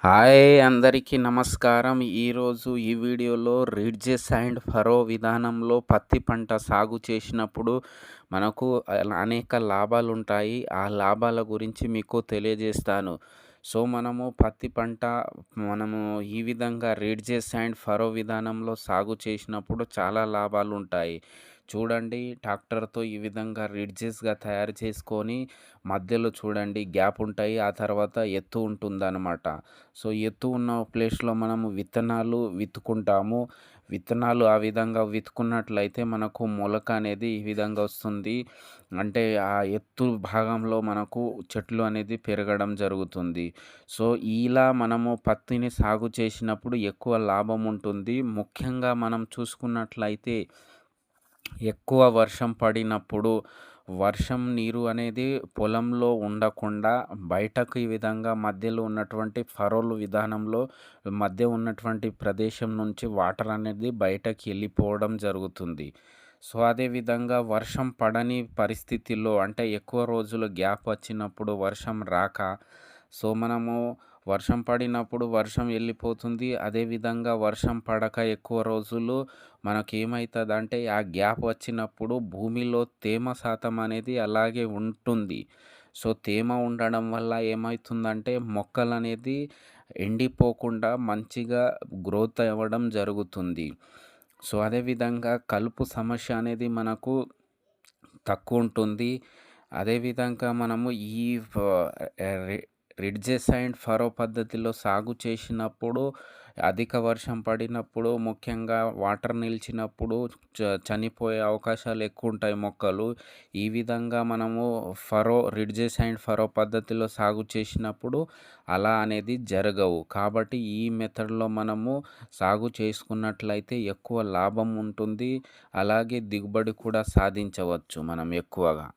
Hi అందరికీ నమస్కారం. ఈరోజు ఈ వీడియోలో రిడ్జెస్ అండ్ ఫరో విధానంలో పత్తి పంట సాగు చేసినప్పుడు మనకు అనేక లాభాలుంటాయి. ఆ లాభాల గురించి మీకు తెలియజేస్తాను. మనము పత్తి పంట మనము ఈ విధంగా రిడ్జెస్ అండ్ ఫరో విధానంలో సాగు చేసినప్పుడు చాలా లాభాలుంటాయి. చూడండి, ట్రాక్టర్‌తో ఈ విధంగా రిడ్జెస్‌గా తయారు చేసుకొని మధ్యలో చూడండి గ్యాప్ ఉంటాయి. ఆ తర్వాత ఎత్తు ఉంటుందన్నమాట. ఎత్తు ఉన్న ప్లేస్‌లో మనము విత్తనాలు విత్తుకుంటాము. విత్తనాలు ఆ విధంగా విత్తుకున్నట్లయితే మనకు మొలక అనేది ఈ విధంగా వస్తుంది. అంటే ఆ ఎత్తు భాగంలో మనకు చెట్లు అనేది పెరగడం జరుగుతుంది. సో, ఇలా మనము పత్తిని సాగు చేసినప్పుడు ఎక్కువ లాభం ఉంటుంది. ముఖ్యంగా మనం చూసుకున్నట్లయితే ఎక్కువ వర్షం పడినప్పుడు వర్షం నీరు అనేది పొలంలో ఉండకుండా బయటకు ఈ విధంగా మధ్యలో ఉన్నటువంటి ఫరోలు విధానంలో మధ్య ఉన్నటువంటి ప్రదేశం నుంచి వాటర్ అనేది బయటకి వెళ్ళిపోవడం జరుగుతుంది. అదే విధంగా వర్షం పడని పరిస్థితిలో అంటే ఎక్కువ రోజులు గ్యాప్ వచ్చినప్పుడు వర్షం రాక మనము వర్షం పడినప్పుడు వర్షం వెళ్ళిపోతుంది. అదేవిధంగా వర్షం పడక ఎక్కువ రోజులు మనకేమైతదంటే ఆ గ్యాప్ వచ్చినప్పుడు భూమిలో తేమ శాతం అనేది అలాగే ఉంటుంది. తేమ ఉండడం వల్ల ఏమైతుందంటే మొక్కలనేది ఎండిపోకుండా మంచిగా గ్రోత్ అవ్వడం జరుగుతుంది. అదేవిధంగా కలుపు సమస్య అనేది మనకు తక్కువుంటుంది. అదేవిధంగా మనము ఈ ఫ రి రిడ్జెస్ అండ్ ఫరో పద్ధతిలో సాగు చేసినప్పుడు అధిక వర్షం పడినప్పుడు ముఖ్యంగా వాటర్ నిలిచినప్పుడు చనిపోయే అవకాశాలు ఎక్కువుంటాయి మొక్కలు. ఈ విధంగా మనము రిడ్జెస్ అండ్ ఫరో పద్ధతిలో సాగు చేసినప్పుడు అలా అనేది జరగవు. కాబట్టి ఈ మెథడ్‌లో మనము సాగు చేసుకున్నట్లయితే ఎక్కువ లాభం ఉంటుంది. అలాగే దిగుబడి కూడా సాధించవచ్చు మనం ఎక్కువగా.